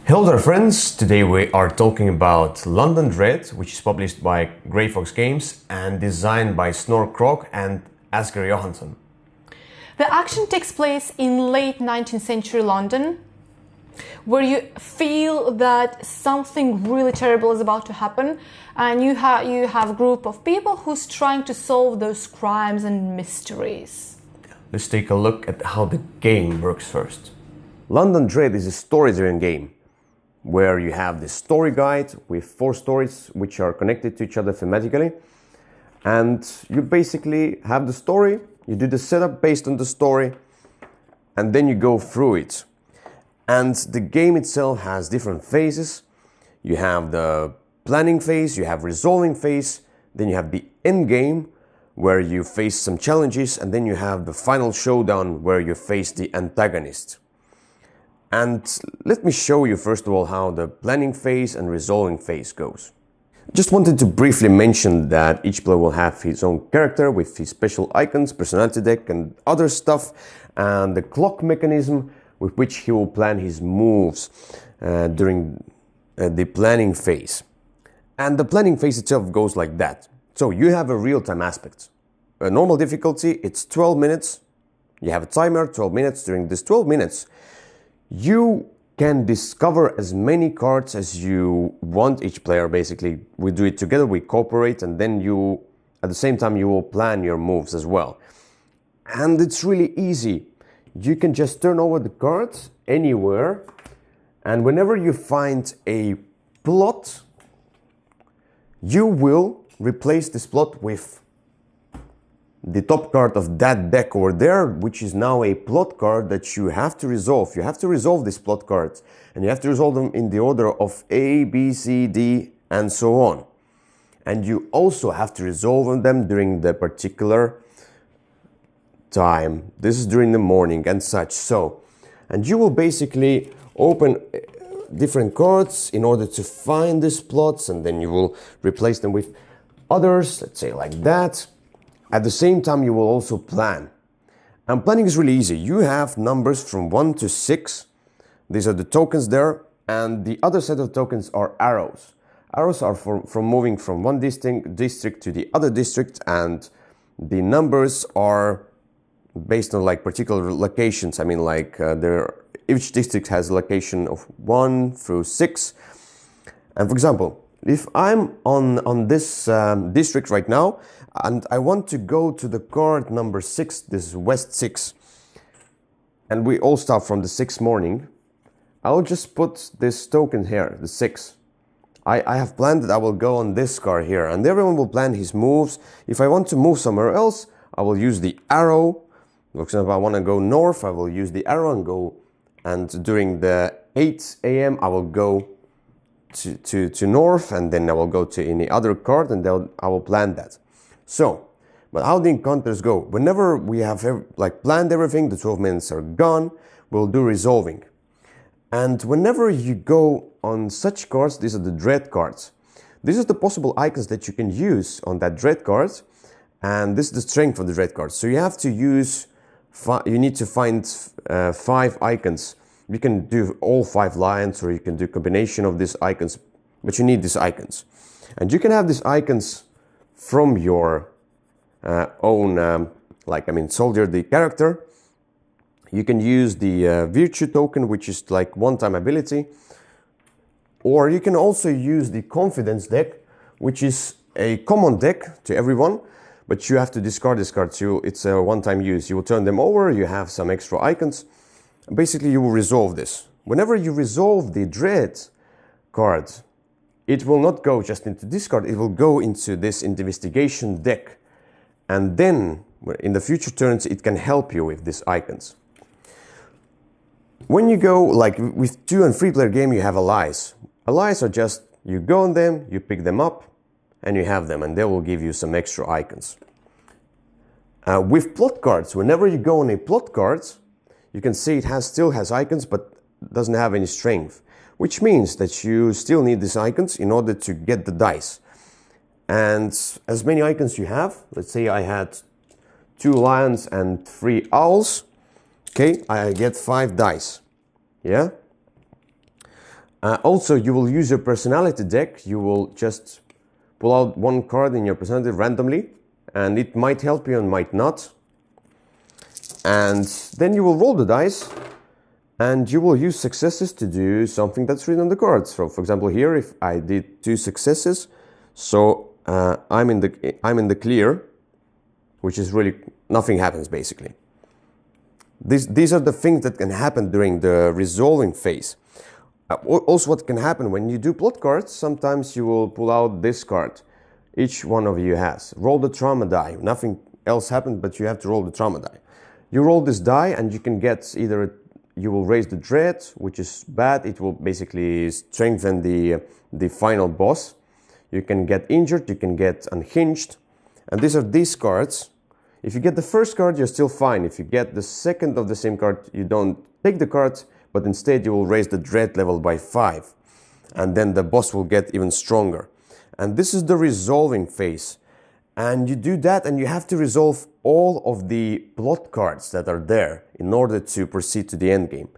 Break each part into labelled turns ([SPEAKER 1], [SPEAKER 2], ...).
[SPEAKER 1] Hello there friends, today we are talking about London Dread, which is published by Grey Fox Games and designed by Snorre Krogh and Asger Johansen.
[SPEAKER 2] The action takes place in late 19th century London, where you feel that something really terrible is about to happen, and you have a group of people who's trying to solve those crimes and mysteries.
[SPEAKER 1] Let's take a look at how the game works first. London Dread is a story-driven game where you have this story guide with 4 stories which are connected to each other thematically, and you basically have the story, you do the setup based on the story, and then you go through it. And the game itself has different phases. You have the planning phase, you have resolving phase, then you have the end game where you face some challenges, and then you have the final showdown where you face the antagonist. And let me show you first of all how the planning phase and resolving phase goes. Just wanted to briefly mention that each player will have his own character with his special icons, personality deck and other stuff, and the clock mechanism with which he will plan his moves during the planning phase. And the planning phase itself goes like that. So you have a real-time aspect. A normal difficulty, it's 12 minutes. You have a timer, 12 minutes. During this 12 minutes, you can discover as many cards as you want, each player basically. We do it together, we cooperate, and then you, at the same time, you will plan your moves as well. And it's really easy. You can just turn over the cards anywhere, and whenever you find a plot, you will replace this plot with the top card of that deck over there, which is now a plot card that you have to resolve. You have to resolve these plot cards, and you have to resolve them in the order of A, B, C, D, and so on. And you also have to resolve them during the particular time. This is during the morning and such. So, and you will basically open different cards in order to find these plots, and then you will replace them with others, let's say like that. At the same time, you will also plan. And planning is really easy. You have numbers from 1 to 6. These are the tokens there. And the other set of tokens are arrows. Arrows are for moving from one district to the other district. And the numbers are based on like particular locations. I mean, like each district has a location of 1 through 6. And for example, if I'm on this district right now, and I want to go to the card number 6, this is West 6, and we all start from the 6th morning, I'll just put this token here, the 6. I have planned that I will go on this card here, and everyone will plan his moves. If I want to move somewhere else, I will use the arrow. For example, if I want to go north, I will use the arrow and go, and during the 8 a.m. I will go to north, and then I will go to any other card, and I will plan that. So, but how the encounters go? Whenever we have planned everything, the 12 minutes are gone, we'll do resolving. And whenever you go on such cards, these are the dread cards. These are the possible icons that you can use on that dread card, and this is the strength of the dread card. So you have to use, you need to find 5 icons. You can do all 5 lions, or you can do a combination of these icons, but you need these icons. And you can have these icons from your own, soldier, the character. You can use the virtue token, which is like one-time ability. Or you can also use the confidence deck, which is a common deck to everyone, but you have to discard this card, so it's a one-time use. You will turn them over, you have some extra icons. Basically, you will resolve this. Whenever you resolve the dread card, it will not go just into this card, it will go into this investigation deck. And then, in the future turns, it can help you with these icons. When you go, like with 2 and 3 player game, you have allies. Allies are just, you go on them, you pick them up, and you have them, and they will give you some extra icons. With plot cards, whenever you go on a plot card, you can see it still has icons, but doesn't have any strength, which means that you still need these icons in order to get the dice. And as many icons you have, let's say I had 2 lions and 3 owls, okay, I get 5 dice, yeah? Also, you will use your personality deck. You will just pull out one card in your personality randomly, and it might help you and might not. And then you will roll the dice, and you will use successes to do something that's written on the cards. So, for example, here, if I did 2 successes, so I'm in the clear, which is really nothing happens basically. These are the things that can happen during the resolving phase. Also, what can happen when you do plot cards, sometimes you will pull out this card. Each one of you has. Roll the trauma die. Nothing else happens, but you have to roll the trauma die. You roll this die and you can get either, you will raise the dread, which is bad. It will basically strengthen the final boss. You can get injured, you can get unhinged. And these are these cards. If you get the first card, you're still fine. If you get the second of the same card, you don't take the card, but instead you will raise the dread level by 5. And then the boss will get even stronger. And this is the resolving phase. And you do that and you have to resolve all of the plot cards that are there in order to proceed to the end game.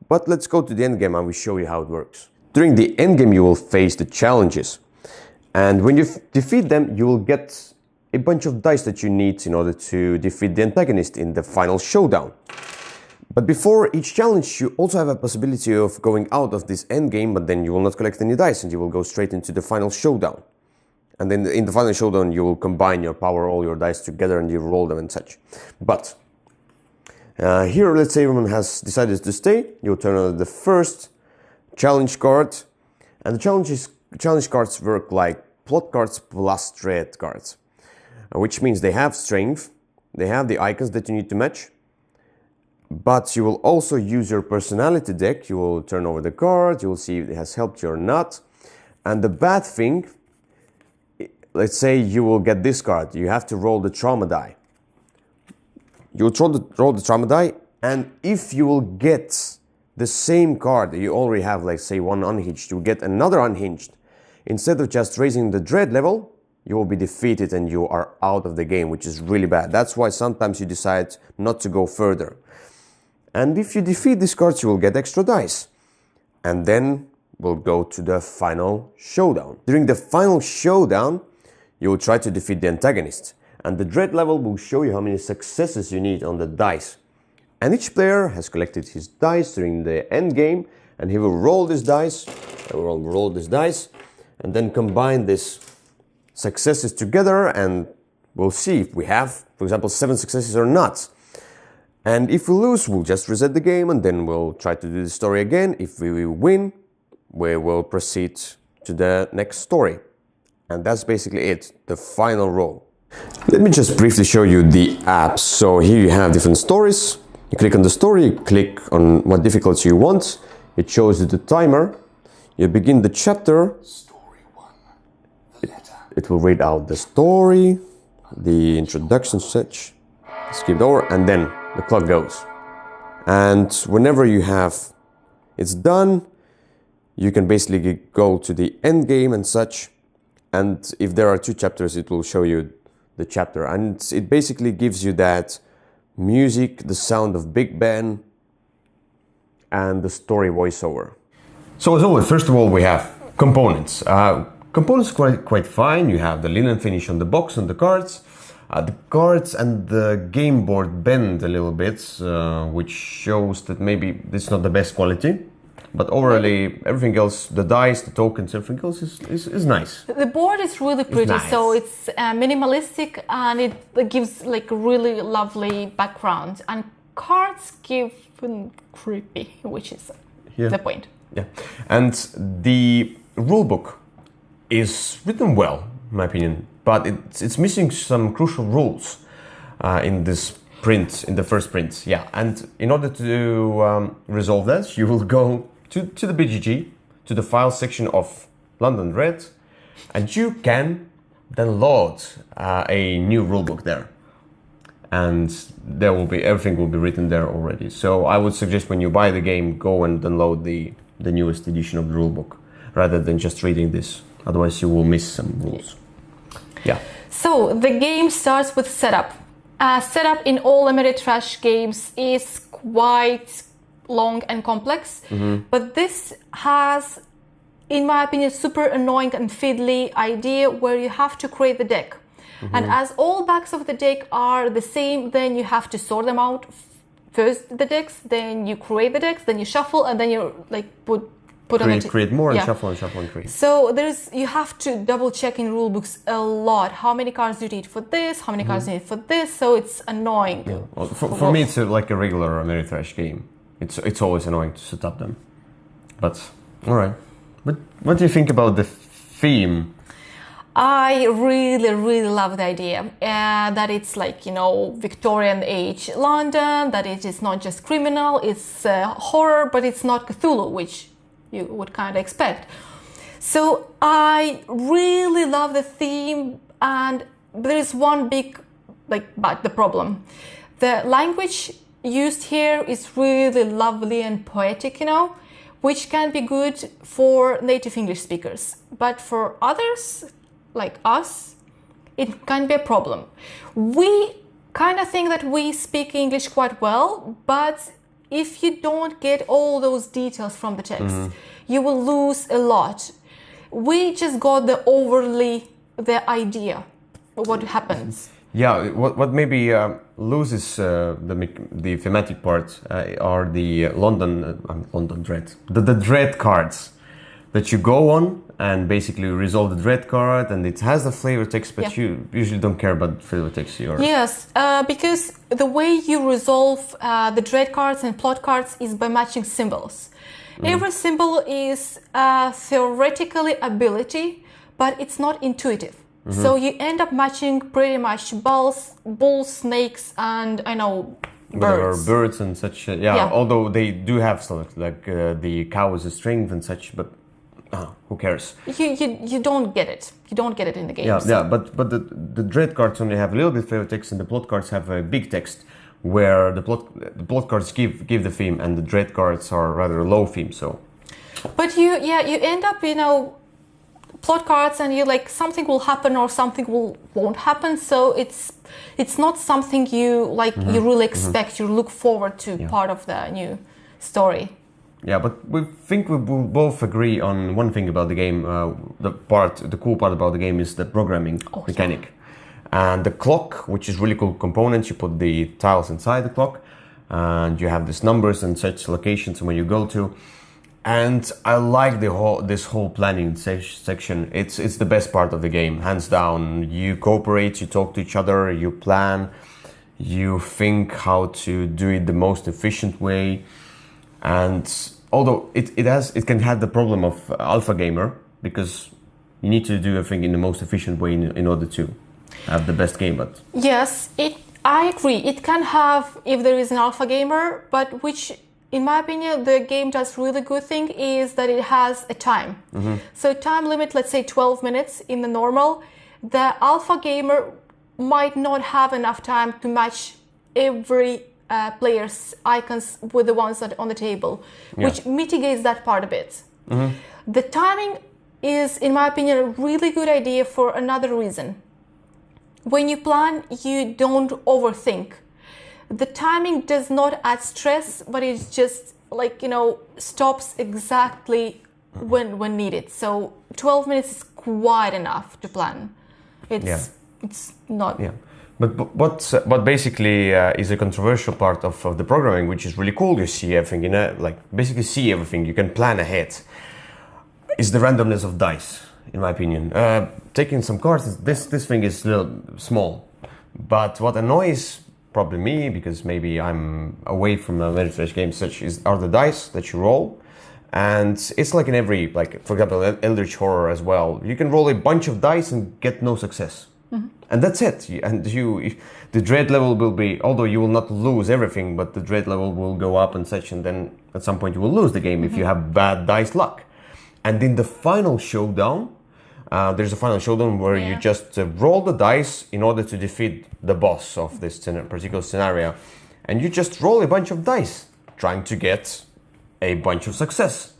[SPEAKER 1] But let's go to the end game and we show you how it works. During the end game, you will face the challenges. And when you defeat them, you will get a bunch of dice that you need in order to defeat the antagonist in the final showdown. But before each challenge, you also have a possibility of going out of this end game, but then you will not collect any dice and you will go straight into the final showdown. And then in the final showdown, you will combine your power, all your dice together, and you roll them and such. But here, let's say everyone has decided to stay. You'll turn on the first challenge card. And the challenge cards work like plot cards plus dread cards. Which means they have strength, they have the icons that you need to match, but you will also use your personality deck. You will turn over the card, you will see if it has helped you or not. And the bad thing, let's say you will get this card, you have to roll the trauma die. You will roll the trauma die, and if you will get the same card that you already have, like say one unhinged, you will get another unhinged. Instead of just raising the dread level, you will be defeated and you are out of the game, which is really bad. That's why sometimes you decide not to go further. And if you defeat these cards, you will get extra dice. And then we'll go to the final showdown. During the final showdown, you will try to defeat the antagonist. And the dread level will show you how many successes you need on the dice. And each player has collected his dice during the end game, and he will roll this dice, and then combine this successes together, and we'll see if we have, for example, 7 successes or not. And if we lose, we'll just reset the game and then we'll try to do the story again. If we win, we will proceed to the next story. And that's basically it, the final roll. Let me just briefly show you the app. So here you have different stories. You click on the story, you click on what difficulty you want. It shows you the timer. You begin the chapter. It will read out the story, the introduction such, skip over, and then the clock goes. And whenever you have it's done, you can basically go to the end game and such. And if there are 2 chapters, it will show you the chapter. And it basically gives you that music, the sound of Big Ben, and the story voiceover. So as always, first of all, we have components. Components quite fine. You have the linen finish on the box and the cards. The cards and the game board bend a little bit, which shows that maybe it's not the best quality. But overall, everything else, the dice, the tokens, everything else is nice.
[SPEAKER 2] The board is really pretty,
[SPEAKER 1] nice.
[SPEAKER 2] So it's minimalistic and it gives like a really lovely background. And cards give creepy, which is the point.
[SPEAKER 1] Yeah, and the rulebook is written well, in my opinion, but it's missing some crucial rules in this print, in the first print. Yeah, and in order to resolve that, you will go to the BGG, to the file section of London Red, and you can download a new rulebook there. And there will be, everything will be written there already. So I would suggest when you buy the game, go and download the newest edition of the rulebook, rather than just reading this. Otherwise you will miss some rules. Yeah.
[SPEAKER 2] So the game starts with setup. Setup in all Ameritrash games is quite long and complex, but this has in my opinion, super annoying and fiddly idea where you have to create the deck. And as all backs of the deck are the same, then you have to sort them out. First the decks, then you create the decks, then you shuffle, and then you like put on it.
[SPEAKER 1] Create more and shuffle and create.
[SPEAKER 2] So you have to double check in rule books a lot. How many cards do you need for this? How many cards do you need for this? So it's annoying.
[SPEAKER 1] Yeah. Well, for me, it's like a regular Ameritrash game. It's always annoying to set up them. But all right. But what do you think about the theme?
[SPEAKER 2] I really, really love the idea that it's like, you know, Victorian age London, that it is not just criminal, it's horror, but it's not Cthulhu, which you would kind of expect. So I really love the theme, and there is one big, but the problem. The language used here is really lovely and poetic, you know, which can be good for native English speakers, but for others, like us, it can be a problem. We kind of think that we speak English quite well, but if you don't get all those details from the text, you will lose a lot. We just got the idea of what happens.
[SPEAKER 1] Yeah, what maybe loses the thematic part are the London Dread, the Dread cards that you go on and basically resolve the Dread card, and it has the flavor text, but you usually don't care about flavor text.
[SPEAKER 2] Yes, because the way you resolve the Dread cards and plot cards is by matching symbols. Every symbol is theoretically ability, but it's not intuitive. So you end up matching pretty much bulls, snakes, and birds
[SPEAKER 1] and such. Although they do have stuff like the cow is a strength and such, but who cares?
[SPEAKER 2] You don't get it. You don't get it in the game.
[SPEAKER 1] But the Dread cards only have a little bit flavor text, and the plot cards have a big text, where the plot cards give the theme, and the Dread cards are rather low theme. So,
[SPEAKER 2] but you end up plot cards, and you like something will happen or something won't happen. So it's not something you like you really expect. You look forward to part of the new story.
[SPEAKER 1] Yeah, but we think we will both agree on one thing about the game. The cool part about the game is the programming mechanic. And the clock, which is really cool components. You put the tiles inside the clock, and you have these numbers and such locations where you go to. And I like this whole planning section. It's the best part of the game, hands down. You cooperate, you talk to each other, you plan, you think how to do it the most efficient way. And although it can have the problem of alpha gamer, because you need to do everything in the most efficient way in order to have the best game. But
[SPEAKER 2] yes, I agree. It can have if there is an alpha gamer, but which, in my opinion, the game does really good thing is that it has a time. So time limit, let's say 12 minutes in the normal. The alpha gamer might not have enough time to match every player's icons with the ones that on the table, which mitigates that part a bit. The timing is, in my opinion, a really good idea for another reason. When you plan, you don't overthink. The timing does not add stress, but it's just stops exactly when needed. So 12 minutes is quite enough to plan. It's not.
[SPEAKER 1] Yeah. But what basically is a controversial part of the programming, which is really cool. You see everything, basically see everything. You can plan ahead. Is the randomness of dice, in my opinion. Taking some cards, this thing is a little small. But what annoys probably me, because maybe I'm away from the Ameritrash games, are the dice that you roll. And it's like in every, for example, Eldritch Horror as well. You can roll a bunch of dice and get no success. And that's it. The dread level will be, although you will not lose everything, but the dread level will go up and such, and then at some point you will lose the game if you have bad dice luck. And in the final showdown, there's a final showdown where you just roll the dice in order to defeat the boss of this particular scenario. And you just roll a bunch of dice, trying to get a bunch of success.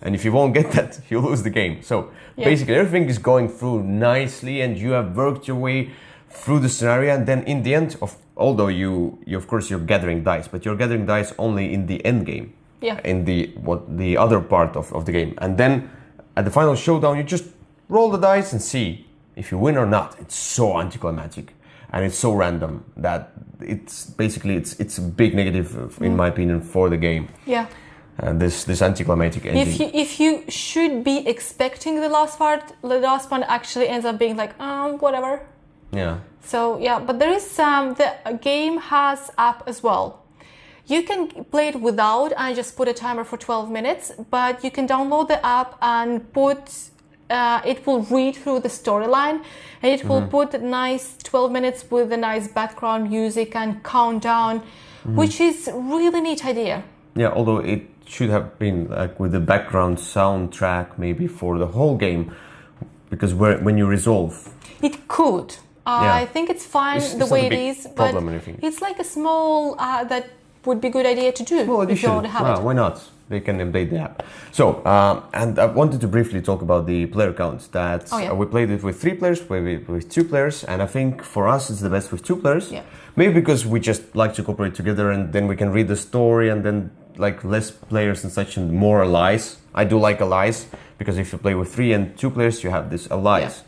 [SPEAKER 1] And if you won't get that, you lose the game. So basically everything is going through nicely, and you have worked your way through the scenario. And then in the end, although you of course you're gathering dice, but you're gathering dice only in the end game. In the other part of the game. And then at the final showdown, you just roll the dice and see if you win or not. It's so anticlimactic and it's so random that it's basically it's a big negative, in my opinion, for the game.
[SPEAKER 2] Yeah.
[SPEAKER 1] And this anticlimactic ending.
[SPEAKER 2] If you should be expecting the last one actually ends up being like, whatever.
[SPEAKER 1] Yeah.
[SPEAKER 2] So yeah, but there is the game has app as well. You can play it without and just put a timer for 12 minutes, but you can download the app and put it will read through the storyline and it will put a nice 12 minutes with a nice background music and countdown, which is really neat idea.
[SPEAKER 1] Yeah, although it should have been like with the background soundtrack maybe for the whole game, because when you resolve.
[SPEAKER 2] It could. I think it's fine the way it is, but it's like a small that would be a good idea to do if you already have it.
[SPEAKER 1] Why not? They can update the app. So, and I wanted to briefly talk about the player count. We played it with 3 players, with 2 players, and I think for us it's the best with 2 players.
[SPEAKER 2] Yeah.
[SPEAKER 1] Maybe because we just like to cooperate together, and then we can read the story, and then like less players and such, and more allies. I do like allies because if you play with 3 and 2 players, you have this allies.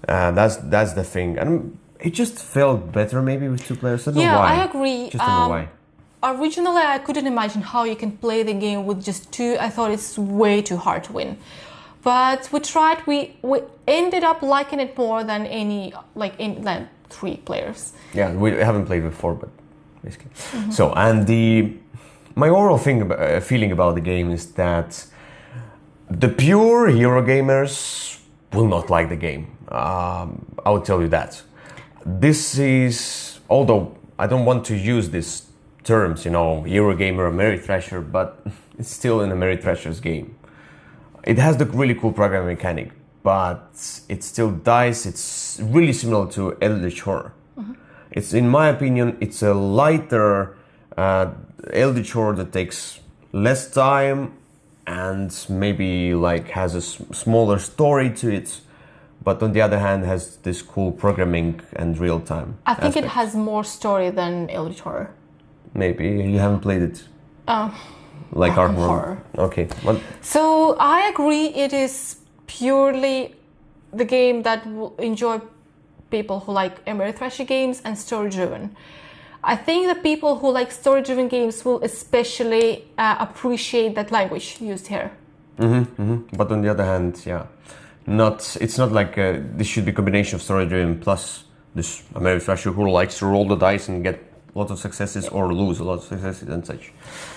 [SPEAKER 1] Yeah. That's the thing, and it just felt better maybe with 2 players. I don't know why.
[SPEAKER 2] I agree.
[SPEAKER 1] Just don't know why.
[SPEAKER 2] Originally, I couldn't imagine how you can play the game with just 2. I thought it's way too hard to win. But we tried. We ended up liking it more than than 3 players.
[SPEAKER 1] Yeah, we haven't played with 4, but basically. So, and my overall feeling about the game is that the pure hero gamers will not like the game. I will tell you that. This is, although I don't want to use this terms, Eurogamer, Ameritrasher, but it's still an Ameritrasher's game. It has the really cool programming mechanic, but it's still dice. It's really similar to Eldritch Horror. It's, in my opinion, it's a lighter Eldritch Horror that takes less time and maybe like has a smaller story to it, but on the other hand has this cool programming and real time.
[SPEAKER 2] I think it has more story than Eldritch Horror.
[SPEAKER 1] Maybe you haven't played it. Like Arkham Horror. Okay. Well,
[SPEAKER 2] so I agree. It is purely the game that will enjoy people who like Ameritrasher games and story-driven. I think the people who like story-driven games will especially appreciate that language used here.
[SPEAKER 1] But on the other hand, it's not like this should be a combination of story-driven plus this Ameritrasher who likes to roll the dice and get a lot of successes or lose a lot of successes and such.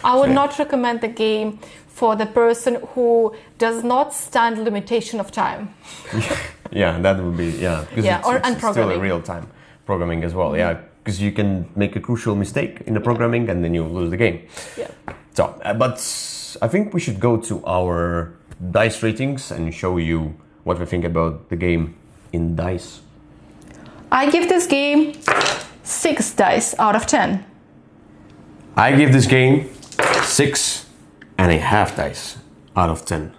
[SPEAKER 2] I would not recommend the game for the person who does not stand limitation of time.
[SPEAKER 1] That would be, because it's still a real-time programming as well, because you can make a crucial mistake in the programming and then you lose the game. So, but I think we should go to our dice ratings and show you what we think about the game in dice.
[SPEAKER 2] I give this game 6 dice out of 10.
[SPEAKER 1] I give this game 6.5 dice out of 10.